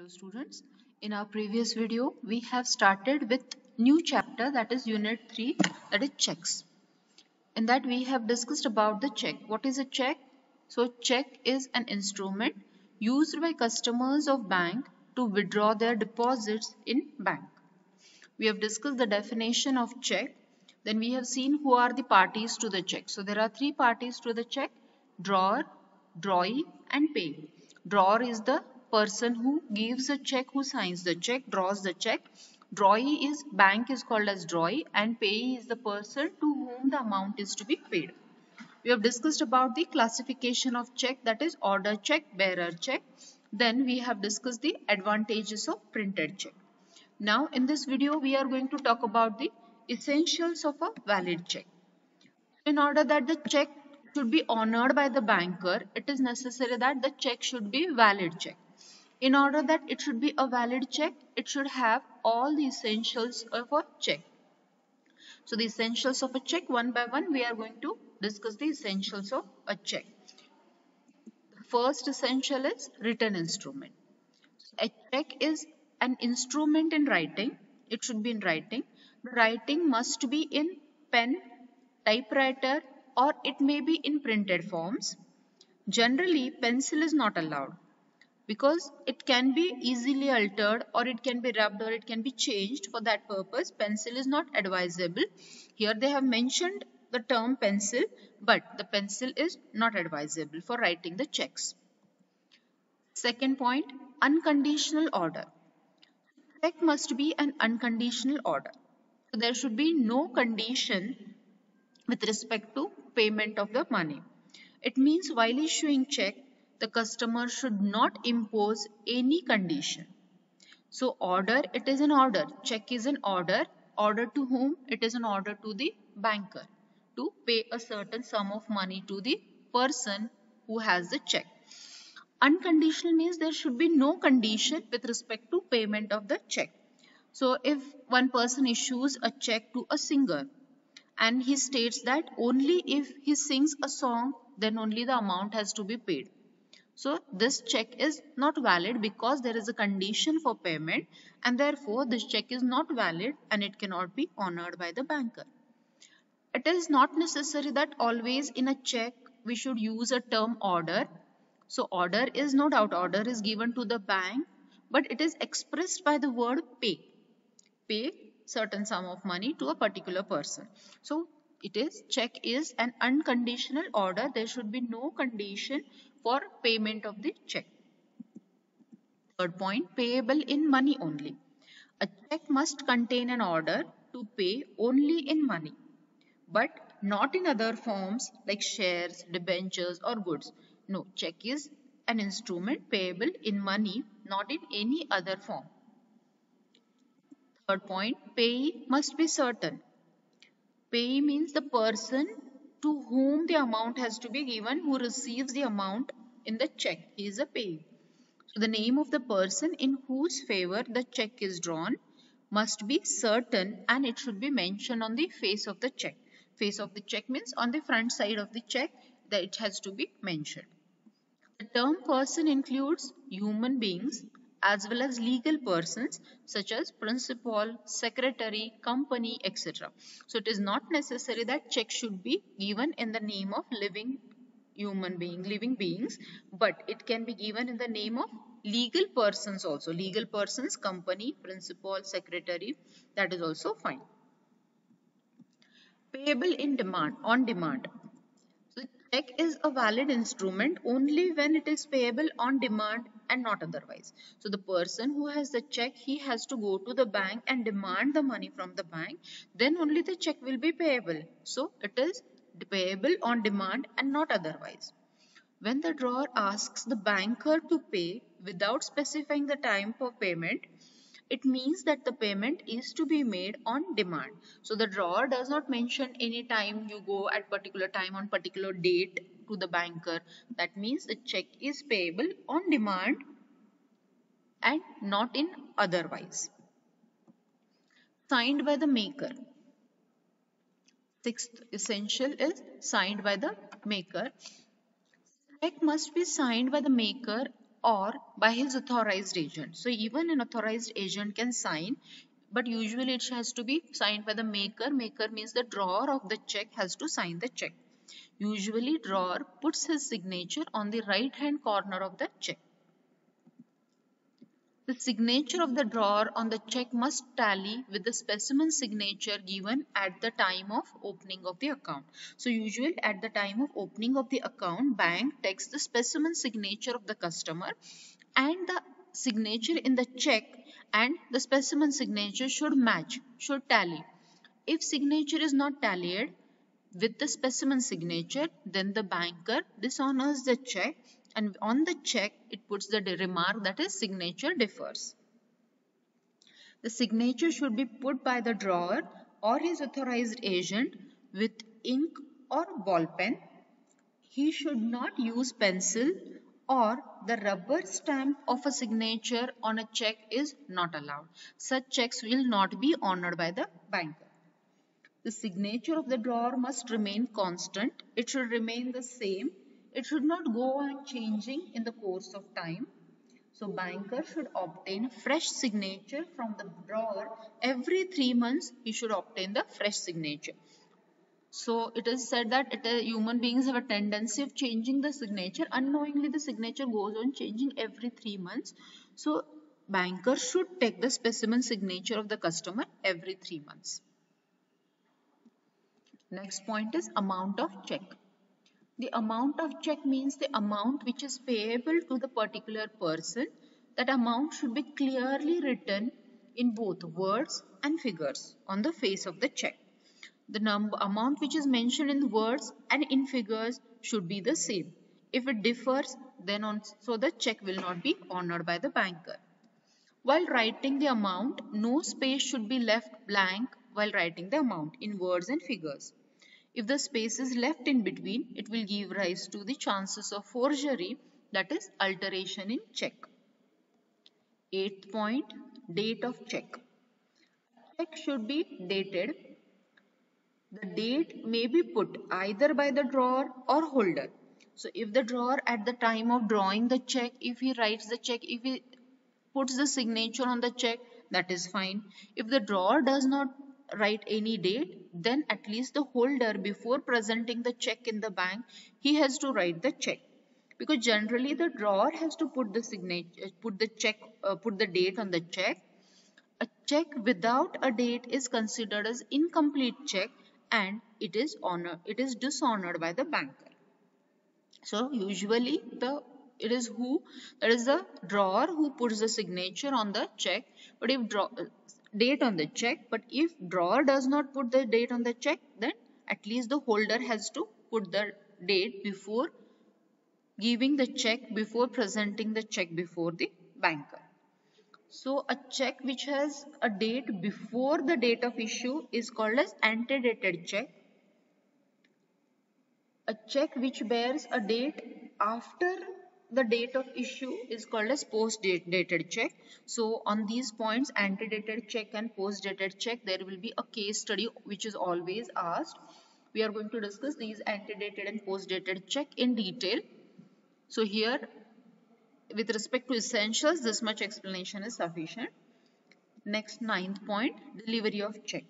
Hello students, in our previous video we have started with new chapter, that is unit 3, that is checks. In that we have discussed about the check. What is a check? So check is an instrument used by customers of bank to withdraw their deposits in bank. We have discussed the definition of check. Then we have seen who are the parties to the check. So there are three parties to the check: drawer, drawee and payee. Drawer is the person who gives a check, who signs the check, draws the check. Drawee is bank is called as drawee, and payee is the person to whom the amount is to be paid. We have discussed about the classification of check, that is order check, bearer check. Then we have discussed the advantages of printed check. Now in this video we are going to talk about the essentials of a valid check. In order that the check should be honored by the banker, it is necessary that the check should be valid check. In order that it should be a valid check, it should have all the essentials of a check. So the essentials of a check, one by one we are going to discuss the essentials of a check. The first essential is written instrument. A check is an instrument in writing. It should be in writing. The writing must be in pen, typewriter, or it may be in printed forms. Generally, pencil is not allowed because it can be easily altered, or it can be rubbed, or it can be changed. For that purpose, pencil is not advisable. Here they have mentioned the term pencil, but the pencil is not advisable for writing the checks. Second point, unconditional order. Check must be an unconditional order. So there should be no condition with respect to payment of the money. It means while issuing check, the customer should not impose any condition. So order, it is an order. Check is an order. Order to whom? It is an order to the banker to pay a certain sum of money to the person who has the check. Unconditional means there should be no condition with respect to payment of the check. So if one person issues a check to a singer and he states that only if he sings a song, then only the amount has to be paid. So this check is not valid because there is a condition for payment, and therefore this check is not valid and it cannot be honored by the banker. It is not necessary that always in a check we should use a term order. So order is no doubt, order is given to the bank, but it is expressed by the word pay. Pay certain sum of money to a particular person. So it is, check is an unconditional order. There should be no condition for payment of the check. Third point, payable in money only. A check must contain an order to pay only in money, but not in other forms like shares, debentures or goods. No, check is an instrument payable in money, not in any other form. Third point, payee must be certain. Payee means the person to whom the amount has to be given, who receives the amount in the check. He is a payee. So the name of the person in whose favor the check is drawn must be certain, and it should be mentioned on the face of the check. Face of the check means on the front side of the check that it has to be mentioned. The term person includes human beings as well as legal persons such as principal, secretary, company, etc. So it is not necessary that check should be given in the name of living living beings, but it can be given in the name of legal persons also. Legal persons, company, principal, secretary, that is also fine. Payable in demand, on demand. So check is a valid instrument only when it is payable on demand and not otherwise. So the person who has the check, he has to go to the bank and demand the money from the bank. Then only the check will be payable. So it is payable on demand and not otherwise. When the drawer asks the banker to pay without specifying the time for payment, it means that the payment is to be made on demand. So the drawer does not mention any time you go at particular time on particular date to the banker. That means the check is payable on demand and not in otherwise. Signed by the maker. Sixth essential is signed by the maker. Check must be signed by the maker or by his authorized agent. So even an authorized agent can sign, but usually it has to be signed by the maker. Maker means the drawer of the check has to sign the check. Usually drawer puts his signature on the right hand corner of the check. The signature of the drawer on the check must tally with the specimen signature given at the time of opening of the account. So usually at the time of opening of the account, bank takes the specimen signature of the customer and the signature in the check and the specimen signature should match, should tally. If signature is not tallied with the specimen signature, then the banker dishonors the check, and on the check it puts the remark that is signature differs. The signature should be put by the drawer or his authorized agent with ink or ball pen. He should not use pencil, or the rubber stamp of a signature on a check is not allowed. Such checks will not be honored by the banker. The signature of the drawer must remain constant. It should remain the same. It should not go on changing in the course of time. So banker should obtain fresh signature from the drawer. Every 3 months he should obtain the fresh signature. So it is said that human beings have a tendency of changing the signature. Unknowingly the signature goes on changing every 3 months. So banker should take the specimen signature of the customer every 3 months. Next point is amount of check. The amount of check means the amount which is payable to the particular person. That amount should be clearly written in both words and figures on the face of the check. The amount which is mentioned in words and in figures should be the same. If it differs, then so the check will not be honored by the banker. While writing the amount, no space should be left blank while writing the amount in words and figures. If the space is left in between, it will give rise to the chances of forgery, that is alteration in check. 8th point, date of check. Check should be dated. The date may be put either by the drawer or holder. So if the drawer at the time of drawing the check, if he writes the check, if he puts the signature on the check, that is fine. If the drawer does not write any date, then at least the holder, before presenting the check in the bank, he has to write the check, because generally the drawer has to put the signature, put the date on the check. A check without a date is considered as incomplete check and it is dishonored by the banker. So usually it is the drawer who puts the signature on the check, but if date on the check, but if drawer does not put the date on the check, then at least the holder has to put the date before giving the check, before presenting the check before the banker. So a check which has a date before the date of issue is called as antedated check. A check which bears a date after the date of issue is called as post-dated check. So on these points, antedated check and post-dated check, there will be a case study which is always asked. We are going to discuss these antedated and post-dated check in detail. So here, with respect to essentials, this much explanation is sufficient. Next, 9th point, delivery of check.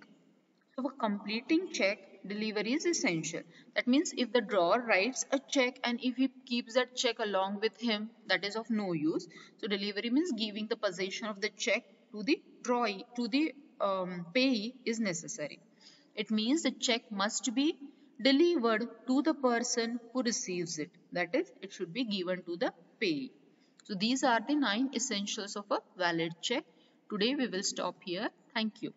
So for completing check, delivery is essential. That means if the drawer writes a check and if he keeps that check along with him, that is of no use. So delivery means giving the possession of the check to the payee is necessary. It means the check must be delivered to the person who receives it. That is, it should be given to the payee. So these are the 9 essentials of a valid check. Today we will stop here. Thank you.